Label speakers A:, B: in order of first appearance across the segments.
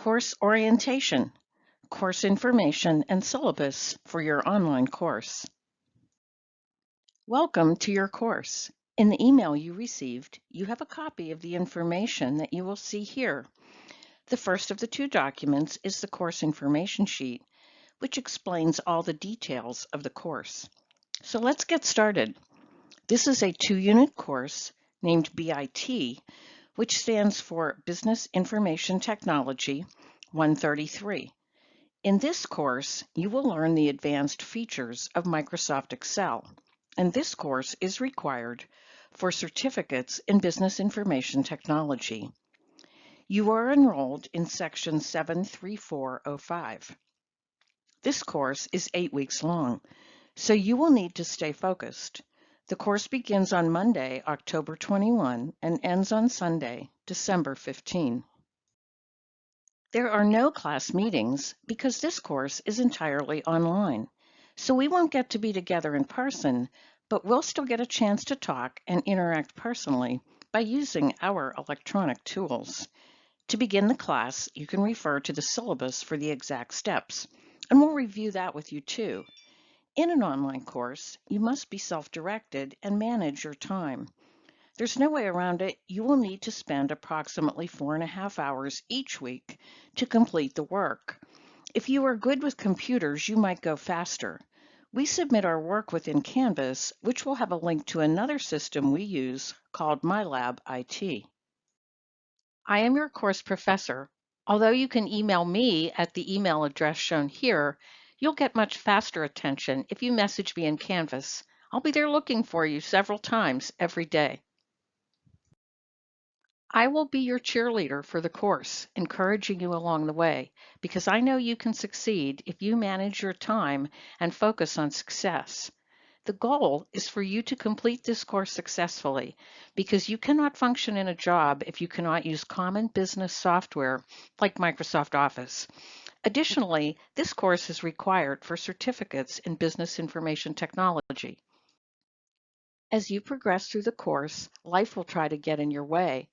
A: Course orientation, course information, and syllabus for your online course. Welcome to your course. In the email you received, you have a copy of the information that you will see here. The first of the two documents is the course information sheet, which explains all the details of the course. So let's get started. This is a 2-unit course named BIT, which stands for Business Information Technology 133. In this course, you will learn the advanced features of Microsoft Excel, and this course is required for certificates in Business Information Technology. You are enrolled in Section 73405. This course is 8 weeks long, so you will need to stay focused. The course begins on Monday, October 21, and ends on Sunday, December 15. There are no class meetings because this course is entirely online, so we won't get to be together in person, but we'll still get a chance to talk and interact personally by using our electronic tools. To begin the class, you can refer to the syllabus for the exact steps, and we'll review that with you too. In an online course, you must be self-directed and manage your time. There's no way around it. You will need to spend approximately 4.5 hours each week to complete the work. If you are good with computers, you might go faster. We submit our work within Canvas, which will have a link to another system we use called MyLab IT. I am your course professor. Although you can email me at the email address shown here, you'll get much faster attention if you message me in Canvas. I'll be there looking for you several times every day. I will be your cheerleader for the course, encouraging you along the way, because I know you can succeed if you manage your time and focus on success. The goal is for you to complete this course successfully, because you cannot function in a job if you cannot use common business software like Microsoft Office. Additionally, this course is required for certificates in Business Information Technology. As you progress through the course, life will try to get in your way.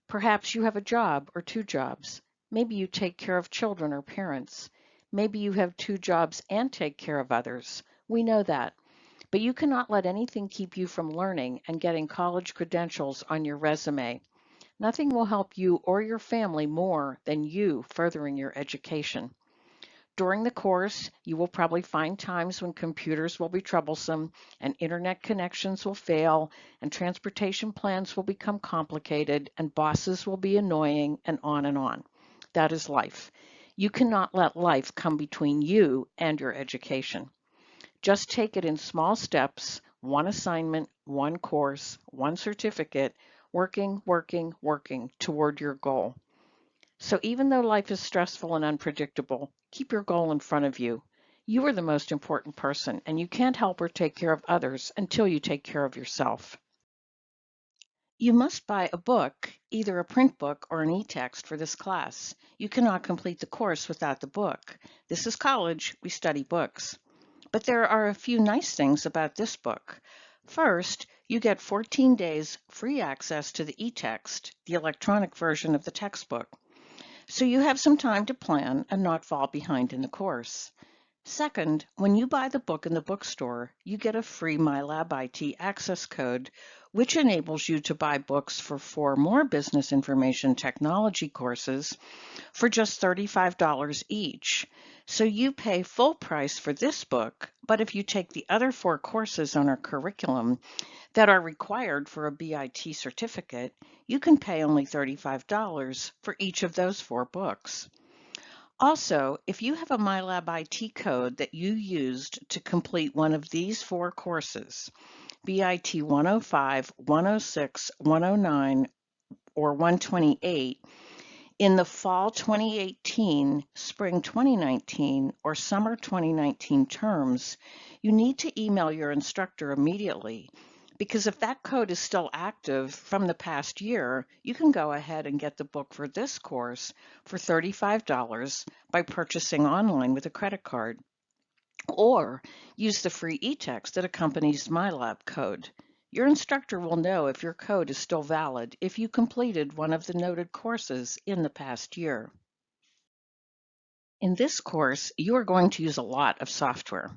A: Perhaps you have a job or 2 jobs. Maybe you take care of children or parents. Maybe you have 2 jobs and take care of others. We know that. But you cannot let anything keep you from learning and getting college credentials on your resume. Nothing will help you or your family more than you furthering your education. During the course, you will probably find times when computers will be troublesome and internet connections will fail and transportation plans will become complicated and bosses will be annoying and on and on. That is life. You cannot let life come between you and your education. Just take it in small steps, one assignment, one course, one certificate, working toward your goal. So even though life is stressful and unpredictable, keep your goal in front of you. You are the most important person, and you can't help or take care of others until you take care of yourself. You must buy a book, either a print book or an e-text for this class. You cannot complete the course without the book. This is college, we study books. But there are a few nice things about this book. First, you get 14 days free access to the e-text, the electronic version of the textbook. So you have some time to plan and not fall behind in the course. Second, when you buy the book in the bookstore, you get a free MyLab IT access code, which enables you to buy books for 4 more business information technology courses for just $35 each. So you pay full price for this book, but if you take the other 4 courses on our curriculum that are required for a BIT certificate, you can pay only $35 for each of those 4 books. Also, if you have a MyLab IT code that you used to complete one of these 4 courses, BIT 105, 106, 109, or 128, in the fall 2018, spring 2019, or summer 2019 terms, you need to email your instructor immediately, because if that code is still active from the past year, you can go ahead and get the book for this course for $35 by purchasing online with a credit card, or use the free e-text that accompanies MyLab code. Your instructor will know if your code is still valid if you completed one of the noted courses in the past year. In this course, you are going to use a lot of software.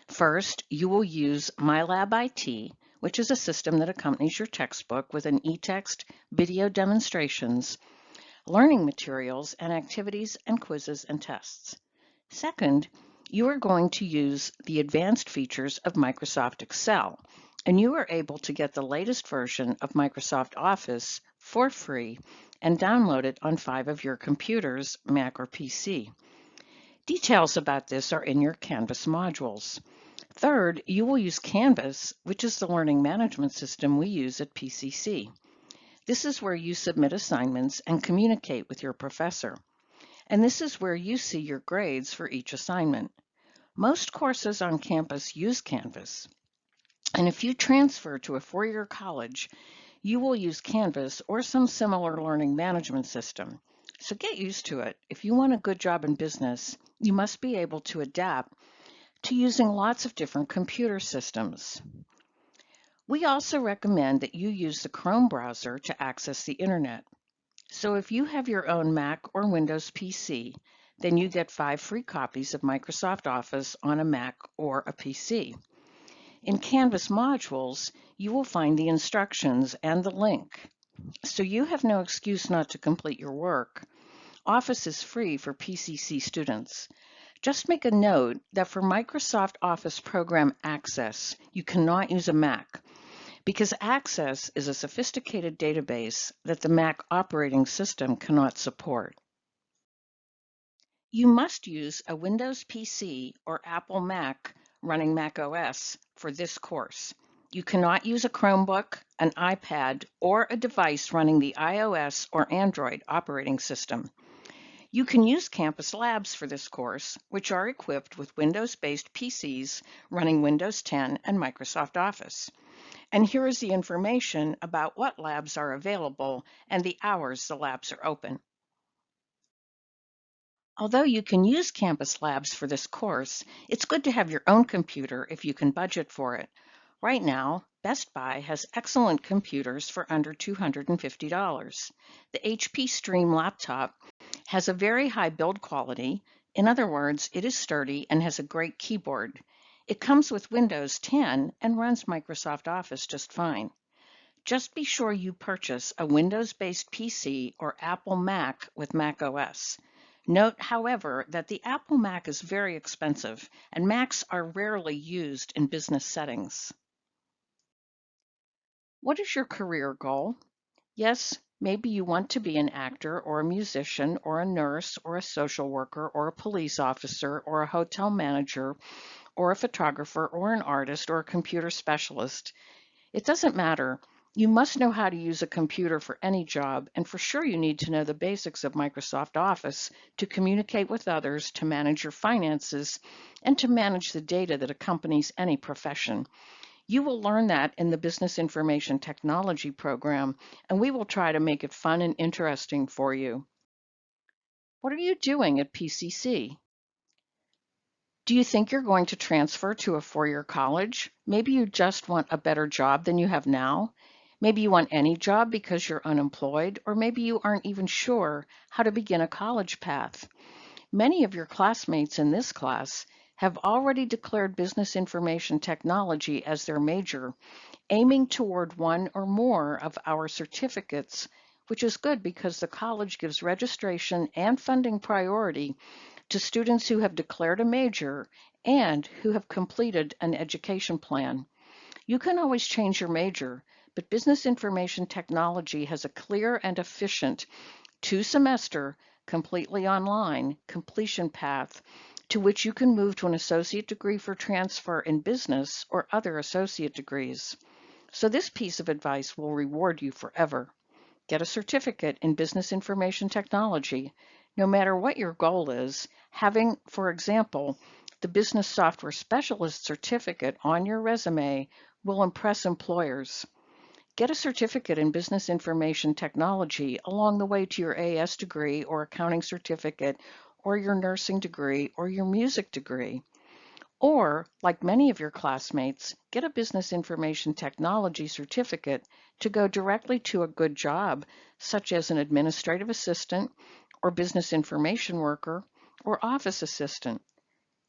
A: First, you will use MyLab IT, which is a system that accompanies your textbook with an e-text, video demonstrations, learning materials, and activities and quizzes and tests. Second, you are going to use the advanced features of Microsoft Excel, and you are able to get the latest version of Microsoft Office for free and download it on 5 of your computers, Mac or PC. Details about this are in your Canvas modules. Third, you will use Canvas, which is the learning management system we use at PCC. This is where you submit assignments and communicate with your professor. And this is where you see your grades for each assignment. Most courses on campus use Canvas. And if you transfer to a four-year college, you will use Canvas or some similar learning management system. So get used to it. If you want a good job in business, you must be able to adapt to using lots of different computer systems. We also recommend that you use the Chrome browser to access the internet. So if you have your own Mac or Windows PC, then you get 5 free copies of Microsoft Office on a Mac or a PC. In Canvas modules, you will find the instructions and the link. So you have no excuse not to complete your work. Office is free for PCC students. Just make a note that for Microsoft Office Program Access, you cannot use a Mac because Access is a sophisticated database that the Mac operating system cannot support. You must use a Windows PC or Apple Mac running Mac OS for this course. You cannot use a Chromebook, an iPad, or a device running the iOS or Android operating system. You can use Campus Labs for this course, which are equipped with Windows-based PCs running Windows 10 and Microsoft Office. And here is the information about what labs are available and the hours the labs are open. Although you can use Campus Labs for this course, it's good to have your own computer if you can budget for it. Right now, Best Buy has excellent computers for under $250. The HP Stream laptop has a very high build quality. In other words, it is sturdy and has a great keyboard. It comes with Windows 10 and runs Microsoft Office just fine. Just be sure you purchase a Windows-based PC or Apple Mac with Mac OS. Note, however, that the Apple Mac is very expensive and Macs are rarely used in business settings. What is your career goal? Yes, maybe you want to be an actor or a musician or a nurse or a social worker or a police officer or a hotel manager or a photographer or an artist or a computer specialist. It doesn't matter. You must know how to use a computer for any job, and for sure you need to know the basics of Microsoft Office to communicate with others, to manage your finances, and to manage the data that accompanies any profession. You will learn that in the Business Information Technology program, and we will try to make it fun and interesting for you. What are you doing at PCC? Do you think you're going to transfer to a four-year college? Maybe you just want a better job than you have now. Maybe you want any job because you're unemployed, or maybe you aren't even sure how to begin a college path. Many of your classmates in this class have already declared business information technology as their major, aiming toward one or more of our certificates, which is good because the college gives registration and funding priority to students who have declared a major and who have completed an education plan. You can always change your major, but Business Information Technology has a clear and efficient 2-semester, completely online completion path to which you can move to an associate degree for transfer in business or other associate degrees. So this piece of advice will reward you forever. Get a certificate in Business Information Technology. No matter what your goal is, having, for example, the Business Software Specialist certificate on your resume will impress employers. Get a certificate in Business Information Technology along the way to your AS degree or accounting certificate or your nursing degree or your music degree. Or, like many of your classmates, get a Business Information Technology certificate to go directly to a good job, such as an administrative assistant or business information worker or office assistant.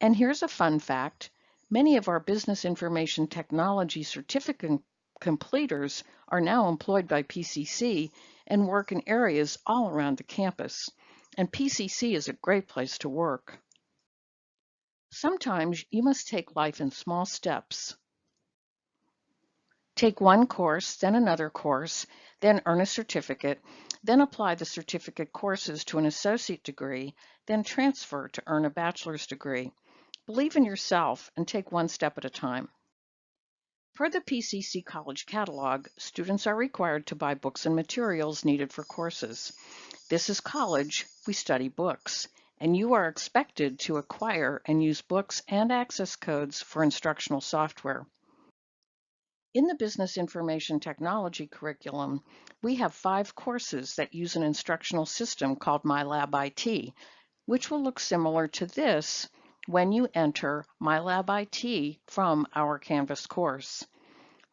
A: And here's a fun fact. Many of our business information technology certificate completers are now employed by PCC and work in areas all around the campus. And PCC is a great place to work. Sometimes you must take life in small steps. Take one course, then another course, then earn a certificate, then apply the certificate courses to an associate degree, then transfer to earn a bachelor's degree. Believe in yourself and take one step at a time. Per the PCC College Catalog, students are required to buy books and materials needed for courses. This is college, we study books, and you are expected to acquire and use books and access codes for instructional software. In the Business Information Technology curriculum, we have 5 courses that use an instructional system called MyLab IT, which will look similar to this when you enter MyLab IT from our Canvas course.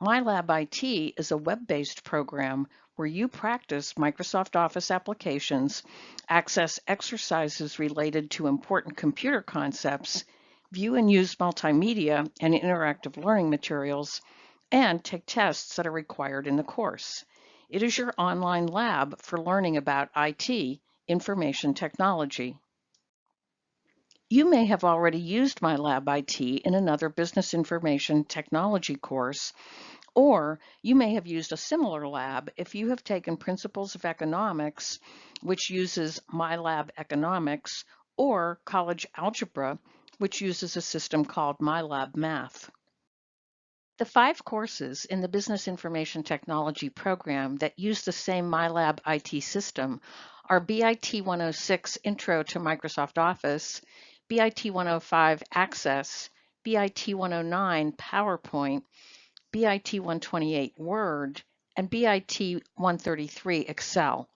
A: MyLab IT is a web-based program where you practice Microsoft Office applications, access exercises related to important computer concepts, view and use multimedia and interactive learning materials, and take tests that are required in the course. It is your online lab for learning about IT, information technology. You may have already used MyLab IT in another business information technology course, or you may have used a similar lab if you have taken Principles of Economics, which uses MyLab Economics, or College Algebra, which uses a system called MyLab Math. The 5 courses in the Business Information Technology program that use the same MyLab IT system are BIT 106 Intro to Microsoft Office, BIT 105 Access, BIT 109 PowerPoint, BIT 128 Word, and BIT 133 Excel.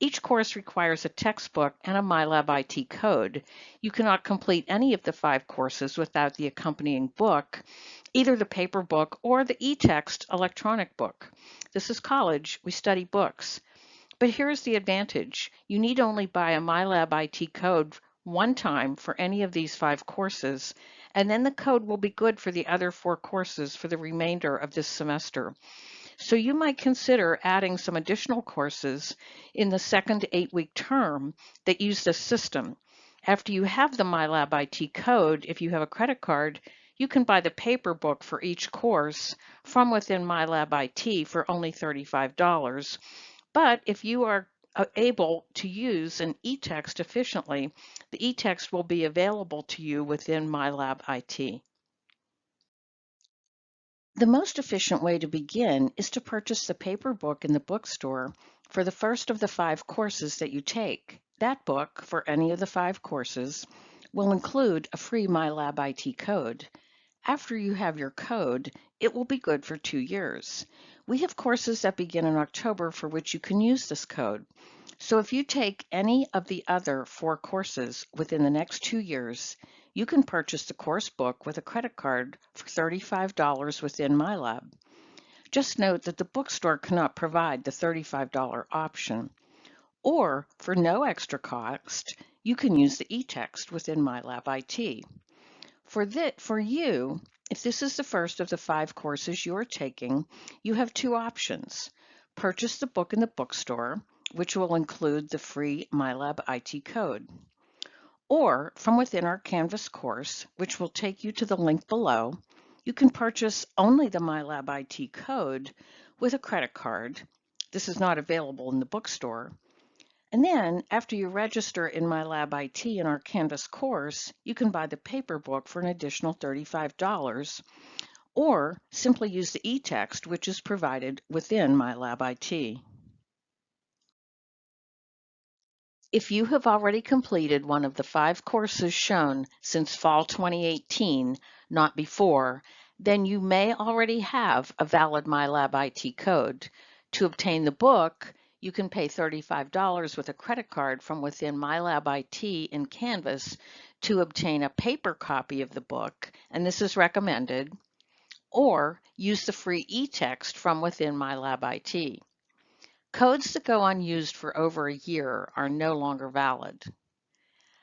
A: Each course requires a textbook and a MyLab IT code. You cannot complete any of the 5 courses without the accompanying book, either the paper book or the e-text electronic book. This is college, we study books. But here's the advantage. You need only buy a MyLab IT code one time for any of these 5 courses, and then the code will be good for the other 4 courses for the remainder of this semester. So you might consider adding some additional courses in the second 8-week term that use this system. After you have the MyLab IT code, if you have a credit card, you can buy the paper book for each course from within MyLab IT for only $35. But if you are able to use an e-text efficiently, the e-text will be available to you within MyLab IT. The most efficient way to begin is to purchase the paper book in the bookstore for the first of the 5 courses that you take. That book, for any of the 5 courses, will include a free MyLab IT code. After you have your code, it will be good for 2 years. We have courses that begin in October for which you can use this code. So if you take any of the other 4 courses within the next 2 years, you can purchase the course book with a credit card for $35 within MyLab. Just note that the bookstore cannot provide the $35 option. Or, for no extra cost, you can use the e-text within MyLab IT. For you, if this is the first of the 5 courses you are taking, you have 2 options. Purchase the book in the bookstore, which will include the free MyLab IT code. Or from within our Canvas course, which will take you to the link below, you can purchase only the MyLab IT code with a credit card. This is not available in the bookstore. And then, after you register in MyLab IT in our Canvas course, you can buy the paper book for an additional $35, or simply use the e-text, which is provided within MyLab IT. If you have already completed one of the 5 courses shown since fall 2018, not before, then you may already have a valid MyLab IT code. To obtain the book, you can pay $35 with a credit card from within MyLab IT in Canvas to obtain a paper copy of the book, and this is recommended, or use the free e-text from within MyLab IT. Codes that go unused for over a year are no longer valid.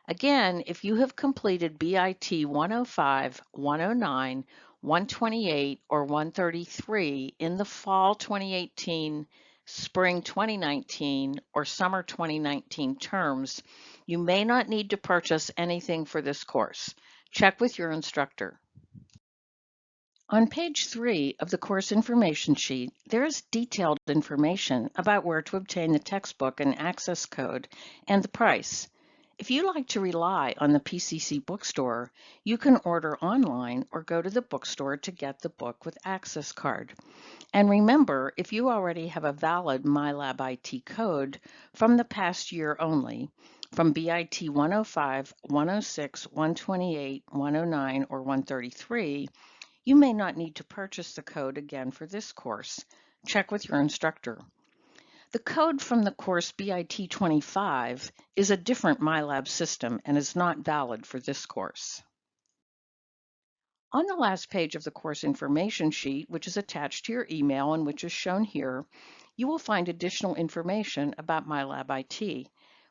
A: Again, if you have completed BIT 105, 109, 128, or 133 in the fall 2018, spring 2019, or summer 2019 terms, you may not need to purchase anything for this course. Check with your instructor. On page 3 of the course information sheet, there is detailed information about where to obtain the textbook and access code and the price. If you like to rely on the PCC bookstore, you can order online or go to the bookstore to get the book with access card. And remember, if you already have a valid MyLab IT code from the past year only, from BIT 105, 106, 128, 109, or 133, you may not need to purchase the code again for this course. Check with your instructor. The code from the course BIT 25 is a different MyLab system and is not valid for this course. On the last page of the course information sheet, which is attached to your email and which is shown here, you will find additional information about MyLab IT.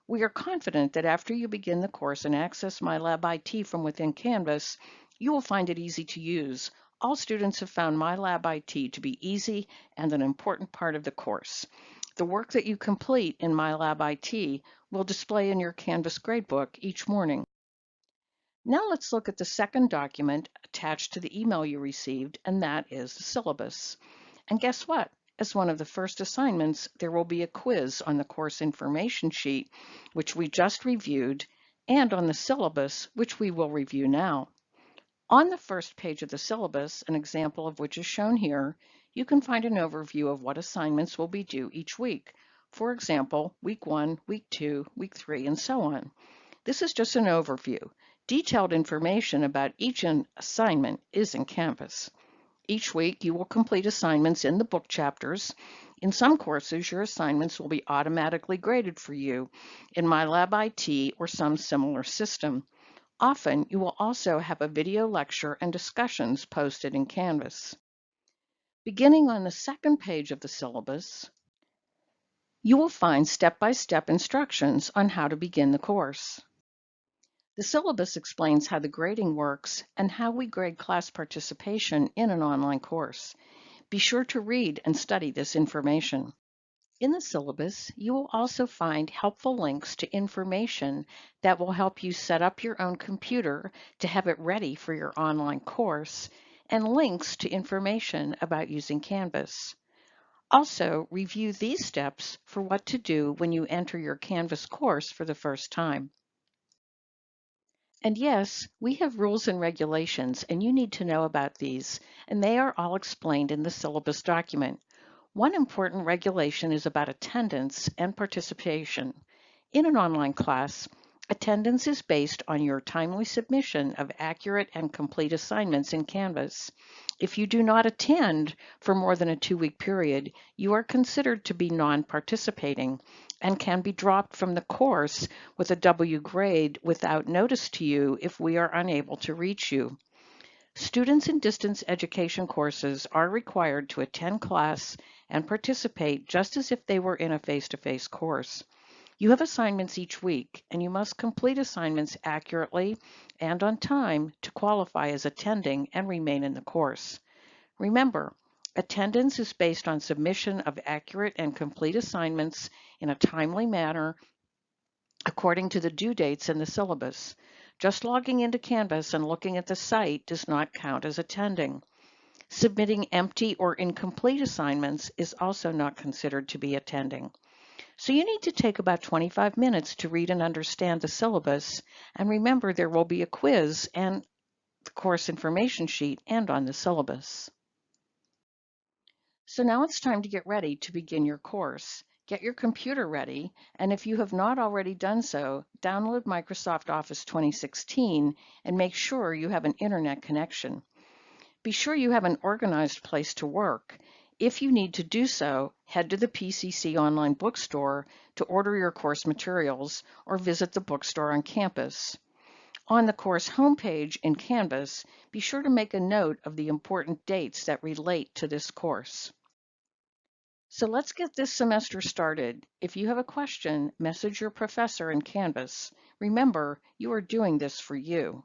A: We are confident that after you begin the course and access MyLab IT from within Canvas, you will find it easy to use. All students have found MyLab IT to be easy and an important part of the course. The work that you complete in MyLab IT will display in your Canvas gradebook each morning. Now let's look at the second document attached to the email you received, and that is the syllabus. And guess what? As one of the first assignments, there will be a quiz on the course information sheet, which we just reviewed, and on the syllabus, which we will review now. On the first page of the syllabus, an example of which is shown here, you can find an overview of what assignments will be due each week. For example, week 1, week 2, week 3, and so on. This is just an overview. Detailed information about each assignment is in Canvas. Each week, you will complete assignments in the book chapters. In some courses, your assignments will be automatically graded for you in MyLab IT or some similar system. Often, you will also have a video lecture and discussions posted in Canvas. Beginning on the second page of the syllabus, you will find step-by-step instructions on how to begin the course. The syllabus explains how the grading works and how we grade class participation in an online course. Be sure to read and study this information. In the syllabus, you will also find helpful links to information that will help you set up your own computer to have it ready for your online course, and links to information about using Canvas. Also, review these steps for what to do when you enter your Canvas course for the first time. And yes, we have rules and regulations, and you need to know about these, and they are all explained in the syllabus document. One important regulation is about attendance and participation. In an online class, attendance is based on your timely submission of accurate and complete assignments in Canvas. If you do not attend for more than a 2-week period, you are considered to be non-participating and can be dropped from the course with a W grade without notice to you if we are unable to reach you. Students in distance education courses are required to attend class and participate just as if they were in a face-to-face course. You have assignments each week, and you must complete assignments accurately and on time to qualify as attending and remain in the course. Remember, attendance is based on submission of accurate and complete assignments in a timely manner according to the due dates in the syllabus. Just logging into Canvas and looking at the site does not count as attending. Submitting empty or incomplete assignments is also not considered to be attending. So you need to take about 25 minutes to read and understand the syllabus, and remember there will be a quiz and the course information sheet and on the syllabus. So now it's time to get ready to begin your course. Get your computer ready, and if you have not already done so, download Microsoft Office 2016 and make sure you have an internet connection. Be sure you have an organized place to work. If you need to do so, head to the PCC online bookstore to order your course materials or visit the bookstore on campus. On the course homepage in Canvas, be sure to make a note of the important dates that relate to this course. So let's get this semester started. If you have a question, message your professor in Canvas. Remember, you are doing this for you.